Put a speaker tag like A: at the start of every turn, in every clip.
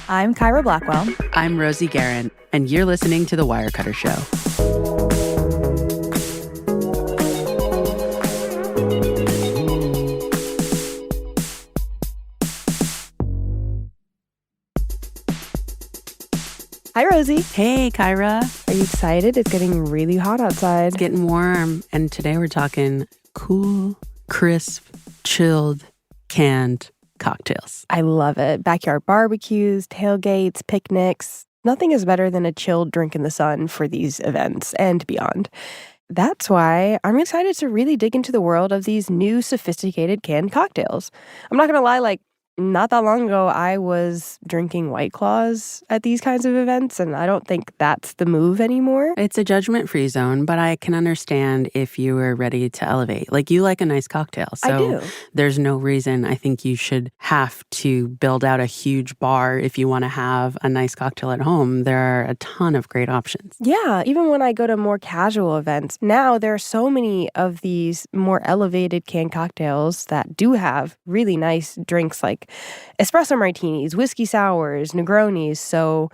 A: I'm Kyra Blackwell.
B: I'm Rosie Guerin, and you're listening to The Wirecutter Show.
A: Hi, Rosie.
B: Hey, Kyra.
A: Are you excited? It's getting really hot outside.
B: It's getting warm, and today we're talking cool, crisp, chilled, canned cocktails.
A: I love it. Backyard barbecues, tailgates, picnics. Nothing is better than a chilled drink in the sun for these events and beyond. That's why I'm excited to really dig into the world of these new sophisticated canned cocktails. I'm not going to lie, not that long ago, I was drinking White Claws at these kinds of events, and I don't think that's the move anymore.
B: It's a judgment-free zone, but I can understand if you were ready to elevate. You like a nice cocktail, so
A: I do.
B: There's no reason I think you should have to build out a huge bar if you want to have a nice cocktail at home. There are a ton of great options.
A: Yeah, even when I go to more casual events, now there are so many of these more elevated canned cocktails that do have really nice drinks like espresso martinis, whiskey sours, Negronis. So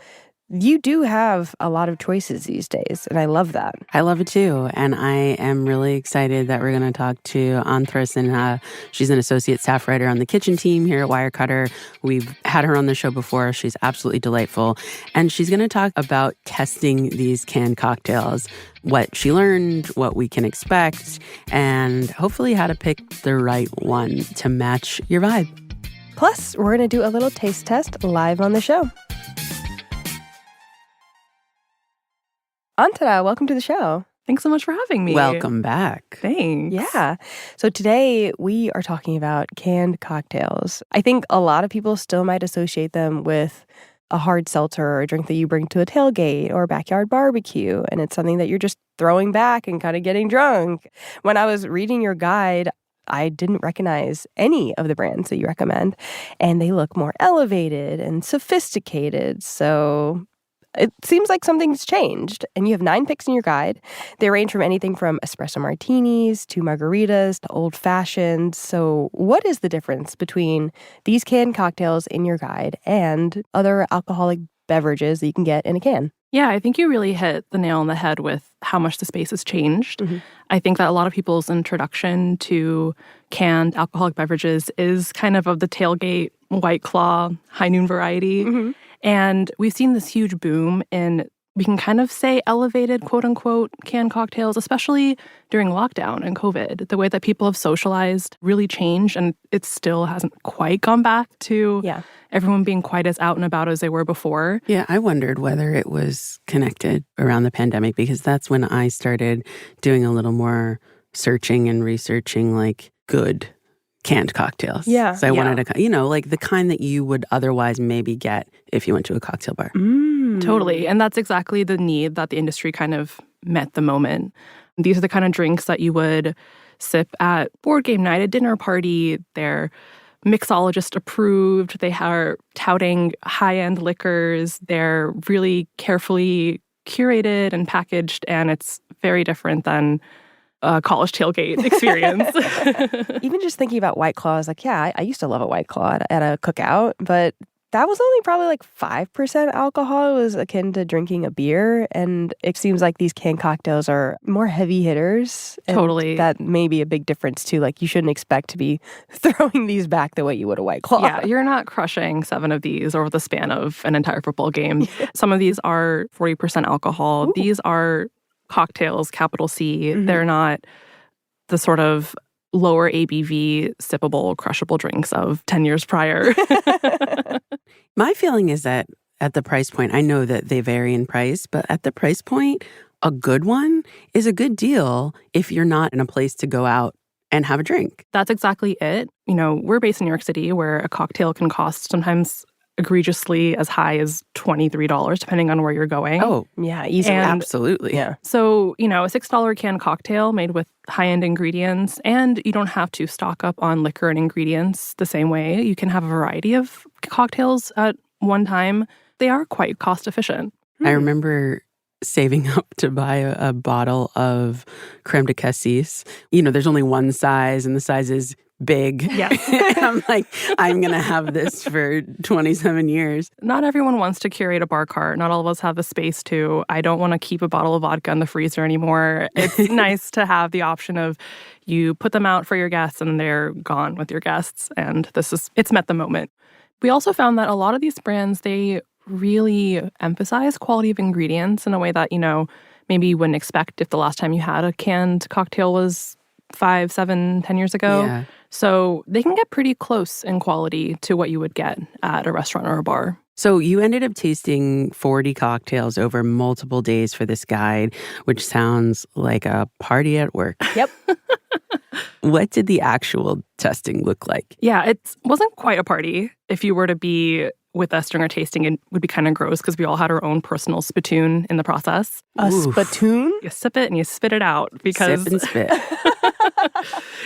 A: you do have a lot of choices these days, and I love that.
B: I love it too, and I am really excited that we're going to talk to Antara Sinha. She's an associate staff writer on the kitchen team here at Wirecutter. We've had her on the show before. She's absolutely delightful, and she's going to talk about testing these canned cocktails, what she learned, what we can expect, and hopefully how to pick the right one to match your vibe.
A: Plus, we're going to do a little taste test live on the show. Antara, welcome to the show.
C: Thanks so much for having me.
B: Welcome back.
C: Thanks.
A: Yeah. So today we are talking about canned cocktails. I think a lot of people still might associate them with a hard seltzer or a drink that you bring to a tailgate or a backyard barbecue, and it's something that you're just throwing back and kind of getting drunk. When I was reading your guide, I didn't recognize any of the brands that you recommend, and they look more elevated and sophisticated. So it seems like something's changed, and you have 9 picks in your guide. They range from anything from espresso martinis to margaritas to old fashions. So what is the difference between these canned cocktails in your guide and other alcoholic beverages that you can get in a can?
C: Yeah, I think you really hit the nail on the head with how much the space has changed. Mm-hmm. I think that a lot of people's introduction to canned alcoholic beverages is kind of the tailgate, White Claw, high noon variety. Mm-hmm. And we've seen this huge boom in, we can kind of say, elevated, quote unquote, canned cocktails, especially during lockdown and COVID. The way that people have socialized really changed, and it still hasn't quite gone back to everyone being quite as out and about as they were before.
B: Yeah, I wondered whether it was connected around the pandemic, because that's when I started doing a little more searching and researching good canned cocktails.
A: Yeah.
B: So I wanted to, the kind that you would otherwise maybe get if you went to a cocktail bar.
C: Totally. And that's exactly the need that the industry kind of met the moment. These are the kind of drinks that you would sip at board game night, a dinner party. They're mixologist approved. They are touting high-end liquors. They're really carefully curated and packaged, and it's very different than a college tailgate experience.
A: Even just thinking about White Claws, I used to love a White Claw at a cookout, but that was only probably 5% alcohol. It was akin to drinking a beer, and it seems like these canned cocktails are more heavy hitters.
C: Totally.
A: That may be a big difference, too. You shouldn't expect to be throwing these back the way you would a White Claw.
C: Yeah, you're not crushing 7 of these over the span of an entire football game. Some of these are 40% alcohol. Ooh. These are cocktails, capital C. Mm-hmm. They're not the sort of lower ABV, sippable, crushable drinks of 10 years prior.
B: My feeling is that at the price point, I know that they vary in price, but at the price point, a good one is a good deal if you're not in a place to go out and have a drink.
C: That's exactly it. We're based in New York City, where a cocktail can cost sometimes egregiously as high as $23, depending on where you're going.
B: Oh,
A: yeah, easily.
B: Absolutely.
A: Yeah.
C: So, a $6 canned cocktail made with high-end ingredients, and you don't have to stock up on liquor and ingredients the same way. You can have a variety of cocktails at one time. They are quite cost-efficient.
B: I remember saving up to buy a bottle of creme de cassis. There's only one size, and the size is big.
C: Yes.
B: I'm like, I'm going to have this for 27 years.
C: Not everyone wants to curate a bar cart. Not all of us have the space to. I don't want to keep a bottle of vodka in the freezer anymore. It's nice to have the option of you put them out for your guests and they're gone with your guests. And it's met the moment. We also found that a lot of these brands, they really emphasize quality of ingredients in a way that, maybe you wouldn't expect if the last time you had a canned cocktail was 5, 7, 10 years ago.
B: Yeah.
C: So they can get pretty close in quality to what you would get at a restaurant or a bar.
B: So you ended up tasting 40 cocktails over multiple days for this guide, which sounds like a party at work.
A: Yep.
B: What did the actual testing look like?
C: Yeah, it wasn't quite a party. If you were to be with us during our tasting, it would be kind of gross because we all had our own personal spittoon in the process.
A: A spittoon?
C: You sip it and you spit it out because
B: Sip and spit.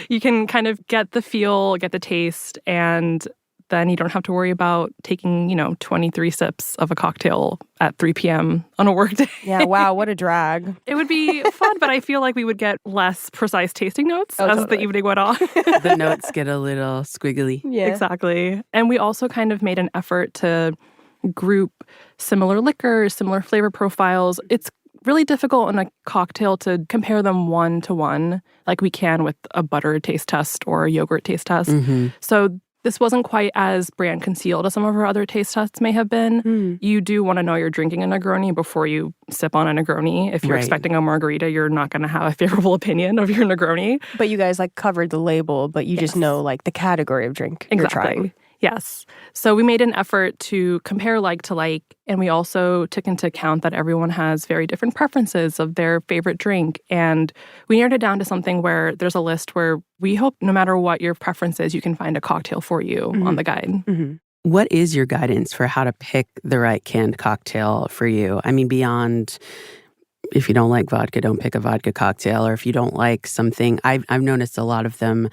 C: you can kind of get the feel, get the taste, and then you don't have to worry about taking, 23 sips of a cocktail at 3 p.m. on a workday.
A: Yeah, wow, what a drag.
C: It would be fun, but I feel like we would get less precise tasting notes as the evening went on.
B: The notes get a little squiggly.
A: Yeah.
C: Exactly. And we also kind of made an effort to group similar liquors, similar flavor profiles. It's really difficult in a cocktail to compare them one to one like we can with a butter taste test or a yogurt taste test.
B: Mm-hmm.
C: So this wasn't quite as brand concealed as some of our other taste tests may have been. You do want to know you're drinking a Negroni before you sip on a Negroni. If you're expecting a margarita, you're not going to have a favorable opinion of your Negroni.
A: But you guys covered the label, but you just know the category of drink you're trying.
C: Yes. So we made an effort to compare like to like, and we also took into account that everyone has very different preferences of their favorite drink. And we narrowed it down to something where there's a list where we hope no matter what your preference is, you can find a cocktail for you on the guide.
A: Mm-hmm.
B: What is your guidance for how to pick the right canned cocktail for you? I mean, beyond if you don't like vodka, don't pick a vodka cocktail. Or if you don't like something, I've noticed a lot of them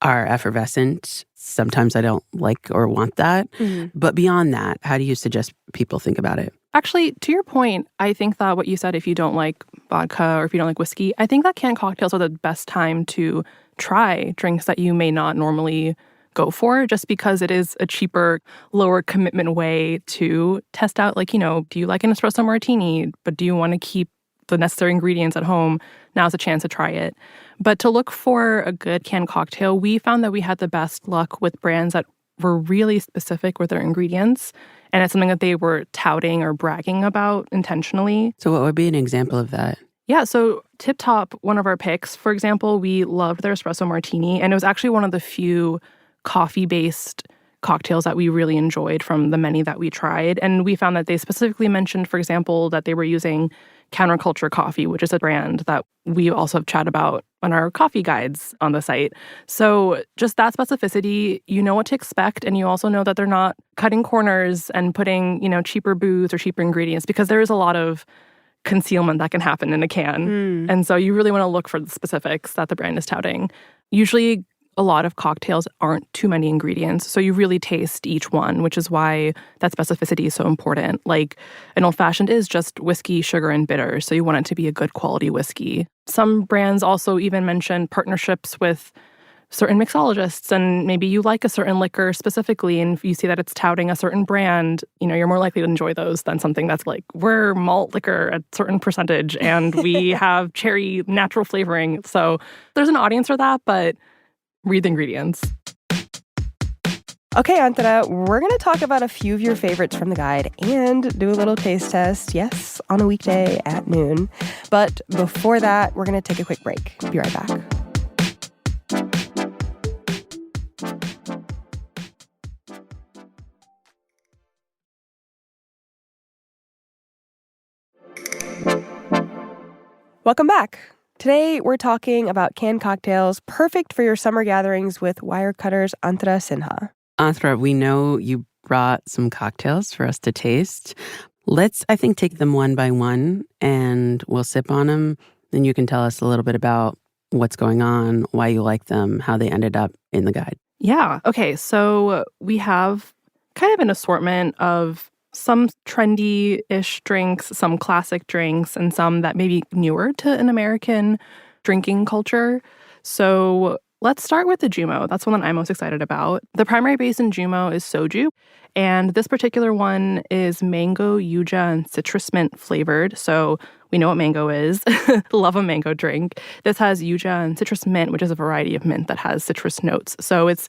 B: are effervescent. Sometimes I don't like or want that. Mm-hmm. But beyond that, how do you suggest people think about it?
C: Actually, to your point, I think that what you said, if you don't like vodka or if you don't like whiskey, I think that canned cocktails are the best time to try drinks that you may not normally go for, just because it is a cheaper, lower commitment way to test out, do you like an espresso martini, but do you want to keep the necessary ingredients at home? Now's a chance to try it. But to look for a good canned cocktail, we found that we had the best luck with brands that were really specific with their ingredients. And it's something that they were touting or bragging about intentionally.
B: So what would be an example of that?
C: Yeah, so Tip Top, one of our picks, for example, we loved their espresso martini. And it was actually one of the few coffee-based cocktails that we really enjoyed from the many that we tried. And we found that they specifically mentioned, for example, that they were using Counterculture Coffee, which is a brand that we also have chat about on our coffee guides on the site. So just that specificity, you know what to expect, and you also know that they're not cutting corners and putting, cheaper booze or cheaper ingredients, because there is a lot of concealment that can happen in a can. And so you really want to look for the specifics that the brand is touting. Usually a lot of cocktails aren't too many ingredients, so you really taste each one, which is why that specificity is so important. Like an old-fashioned is just whiskey, sugar, and bitter, so you want it to be a good quality whiskey. Some brands also even mention partnerships with certain mixologists, and maybe you like a certain liquor specifically, and if you see that it's touting a certain brand, you're more likely to enjoy those than something that's like, we're malt liquor at a certain percentage, and we have cherry natural flavoring. So there's an audience for that, but read the ingredients.
A: Okay, Antara, we're going to talk about a few of your favorites from the guide and do a little taste test, yes, on a weekday at noon. But before that, we're going to take a quick break. Be right back. Welcome back. Today, we're talking about canned cocktails perfect for your summer gatherings with Wirecutter's Antara Sinha.
B: Antara, we know you brought some cocktails for us to taste. Let's, I think, take them one by one, and we'll sip on them. Then you can tell us a little bit about what's going on, why you like them, how they ended up in the guide.
C: Yeah. Okay, so we have kind of an assortment of some trendy-ish drinks, some classic drinks, and some that may be newer to an American drinking culture. So Let's start with the Jumo. That's one that I'm most excited about. The primary base in Jumo is soju, and this particular one is mango, yuja, and citrus mint flavored. So we know what mango is. Love a mango drink. This has yuja and citrus mint, which is a variety of mint that has citrus notes. So it's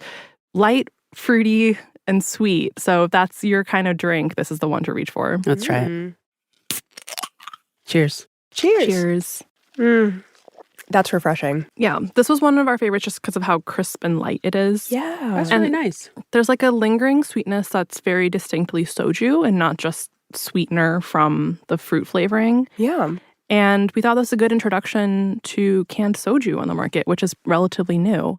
C: light, fruity, and sweet. So if that's your kind of drink, this is the one to reach for.
B: Let's try it. Cheers.
A: Cheers.
C: Cheers.
A: That's refreshing.
C: Yeah, this was one of our favorites just because of how crisp and light it is.
A: Yeah.
B: That's really nice.
C: There's like a lingering sweetness that's very distinctly soju and not just sweetener from the fruit flavoring.
A: Yeah.
C: And we thought this was a good introduction to canned soju on the market, which is relatively new.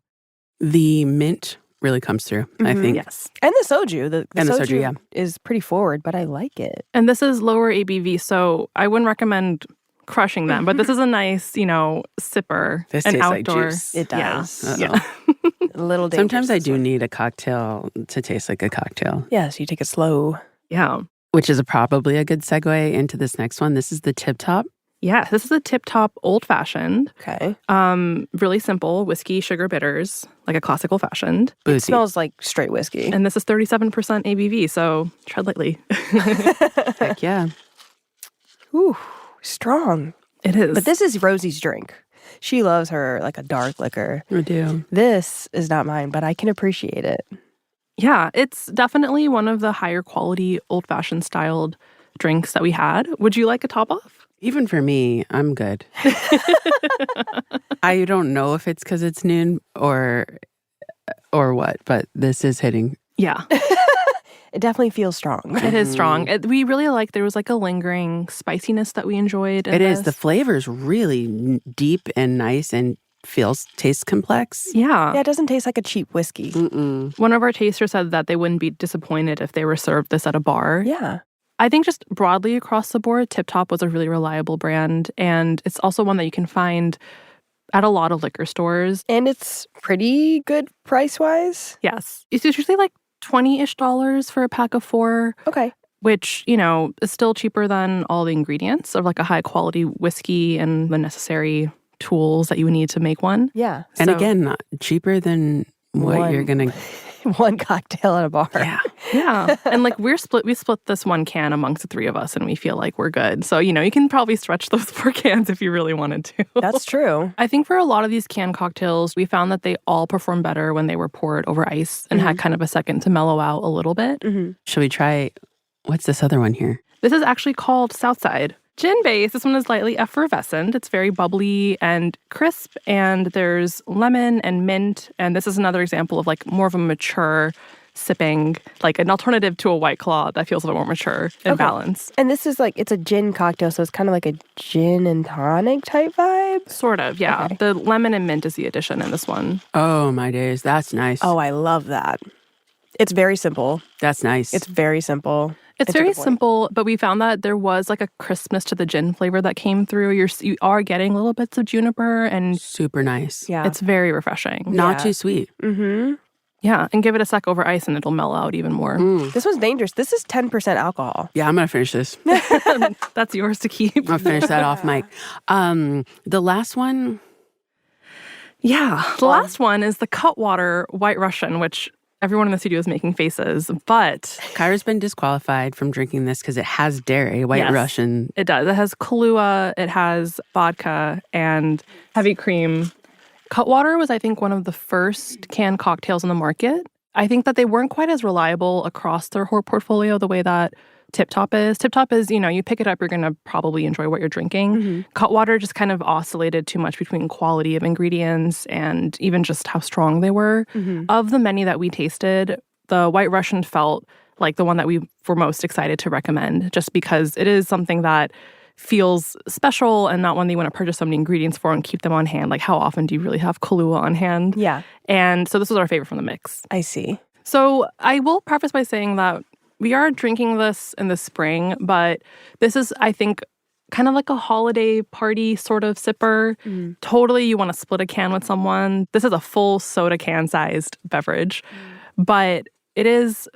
B: The mint really comes through, I think.
C: Yes.
A: And the soju. The
B: soju, yeah.
A: is pretty forward, but I like it.
C: And this is lower ABV, so I wouldn't recommend crushing them, but this is a nice, sipper.
B: This
C: an
B: tastes like
C: outdoor.
B: juice.
A: It does.
C: Yeah.
A: A little dangerous.
B: Sometimes I
A: this
B: do
A: one.
B: need a cocktail to taste like a cocktail,
A: Yes, you take it slow.
C: Yeah.
B: which is probably a good segue into this next one. This is the Tip Top.
C: Yeah, this is a Tip Top Old Fashioned.
A: Okay.
C: Really simple whiskey, sugar, bitters, like a classic old fashioned.
B: Boozy.
A: It smells like straight whiskey.
C: And this is 37% ABV, so tread lightly.
B: Heck yeah.
A: Ooh, strong.
C: It is.
A: But this is Rosie's drink. She loves her like a dark liquor.
B: I do.
A: This is not mine, but I can appreciate it.
C: Yeah, it's definitely one of the higher quality old fashioned styled drinks that we had. Would you like a top off?
B: Even for me, I'm good. I don't know if it's because it's noon or what, but this is hitting.
C: Yeah,
A: It definitely feels strong.
C: it is strong. We really like, there was like a lingering spiciness that we enjoyed.
B: It is. The flavor's really deep and nice and tastes complex.
C: Yeah.
A: Yeah, it doesn't taste like a cheap whiskey.
C: One of our tasters said that they wouldn't be disappointed if they were served this at a bar.
A: Yeah.
C: I think just broadly across the board, Tip Top was a really reliable brand. And it's also one that you can find at a lot of liquor stores.
A: And it's pretty good price-wise.
C: Yes. It's usually like $20-ish for a pack of 4,
A: Okay.
C: which, is still cheaper than all the ingredients of like a high quality whiskey and the necessary tools that you would need to make one.
A: Yeah.
B: And
C: So-
B: again, not cheaper than what
A: One.
B: you're going to...
A: One cocktail at a bar.
B: Yeah.
C: Yeah. And like we split this one can amongst the 3 of us and we feel like we're good. So, you can probably stretch those 4 cans if you really wanted to.
A: That's true.
C: I think for a lot of these canned cocktails, we found that they all perform better when they were poured over ice and had kind of a second to mellow out a little bit.
B: Should we try... What's this other one here?
C: This is actually called Southside. Gin base. This one is lightly effervescent. It's very bubbly and crisp, and there's lemon and mint. And this is another example of like more of a mature sipping, like an alternative to a White Claw that feels a little more mature and balanced.
A: And this is like, it's a gin cocktail, so it's kind of like a gin and tonic type vibe.
C: Sort of, yeah.
A: Okay.
C: The lemon and mint is the addition in this one.
B: Oh, my days. That's nice.
A: Oh, I love that. It's very simple.
B: That's nice.
A: It's very simple.
C: It's
A: to
C: very
A: the point.
C: simple, but we found that there was like a crispness to the gin flavor that came through. You are getting little bits of juniper, and
B: super nice.
A: Yeah.
C: it's very refreshing.
B: Not
A: Yeah.
B: too sweet.
A: Mm-hmm.
C: Yeah, and give it a sec over ice and it'll mellow out even more.
A: This one's dangerous. This is 10% alcohol.
B: Yeah, I'm going to finish this.
C: That's yours to keep.
B: I'm going to finish that off, Mike. The last one...
C: Yeah, the last one is the Cutwater White Russian, which everyone in the studio is making faces, but
B: Kyra's been disqualified from drinking this because it has dairy, White
C: Yes.
B: Russian.
C: it does. It has Kahlua, it has vodka, and heavy cream. Cutwater was, I think, one of the first canned cocktails on the market. I think that they weren't quite as reliable across their whole portfolio the way that Tip Top is. Tip Top is, you pick it up, you're going to probably enjoy what you're drinking. Cutwater just kind of oscillated too much between quality of ingredients and even just how strong they were. Of the many that we tasted, the White Russian felt like the one that we were most excited to recommend, just because it is something that feels special and not one that you want to purchase so many ingredients for and keep them on hand. Like, how often do you really have Kahlua on hand?
A: Yeah,
C: And so this was our favorite from the mix.
A: I see.
C: So I will preface by saying that we are drinking this in the spring, but this is, I think, kind of like a holiday party sort of sipper. Totally, you want to split a can with someone. This is a full soda can-sized beverage, but it is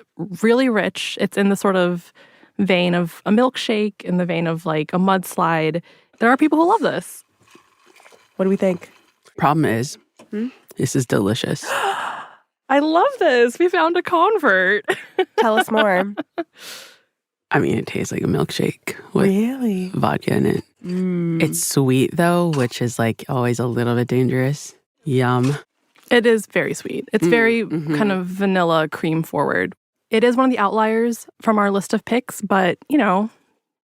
C: really rich. It's in the sort of vein of a milkshake, in the vein of like a mudslide. There are people who love this.
A: What do we think?
B: Problem is, This is delicious.
C: I love this. We found a convert.
A: Tell us more.
B: I mean, it tastes like a milkshake with
A: Really?
B: vodka in it. It's sweet, though, which is like always a little bit dangerous. Yum.
C: It is very sweet. It's very kind of vanilla cream forward. It is one of the outliers from our list of picks, but, you know,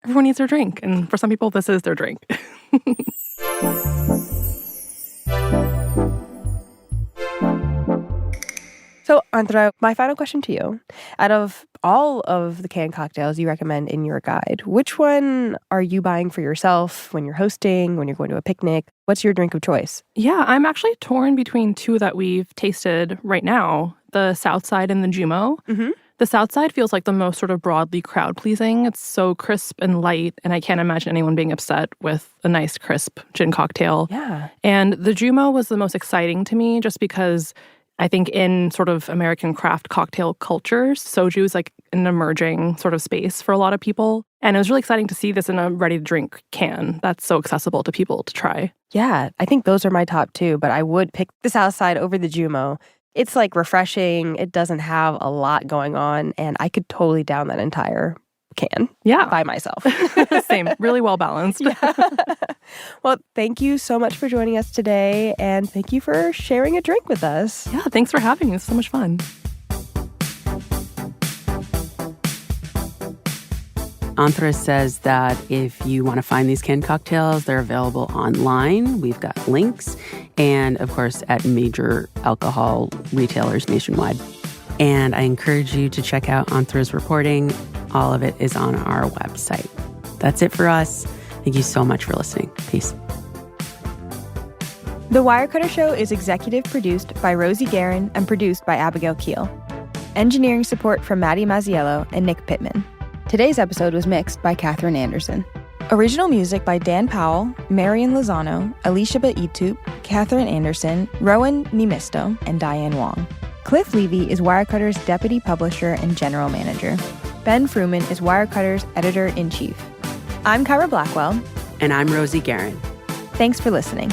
C: everyone needs their drink. And for some people, this is their drink.
A: So, Antara, my final question to you. Out of all of the canned cocktails you recommend in your guide, which one are you buying for yourself when you're hosting, when you're going to a picnic? What's your drink of choice?
C: Yeah, I'm actually torn between two that we've tasted right now, the Southside and the Jumo. The Southside feels like the most sort of broadly crowd-pleasing. It's so crisp and light, and I can't imagine anyone being upset with a nice, crisp gin cocktail.
A: Yeah.
C: And the Jumo was the most exciting to me just because I think in sort of American craft cocktail culture, soju is like an emerging sort of space for a lot of people. And it was really exciting to see this in a ready-to-drink can that's so accessible to people to try.
A: Yeah, I think those are my top two, but I would pick the Southside over the Jumo. It's like refreshing. It doesn't have a lot going on, and I could totally down that entire can by myself.
C: Same. Really well balanced.
A: Yeah. Well, thank you so much for joining us today, and thank you for sharing a drink with us.
C: Yeah, thanks for having me. It's so much fun.
B: Antara says that if you want to find these canned cocktails, they're available online. We've got links, and of course at major alcohol retailers nationwide. And I encourage you to check out Antara's reporting. All of it is on our website. That's it for us. Thank you so much for listening. Peace.
A: The Wirecutter Show is executive produced by Rosie Guerin and produced by Abigail Keel. Engineering support from Maddie Mazziello and Nick Pittman. Today's episode was mixed by Katherine Anderson. Original music by Dan Powell, Marian Lozano, Alicia Baitup, Katherine Anderson, Rowan Nimisto, and Diane Wong. Cliff Levy is Wirecutter's deputy publisher and general manager. Ben Fruman is Wirecutter's editor-in-chief. I'm Kyra Blackwell.
B: And I'm Rosie Guerin.
A: Thanks for listening.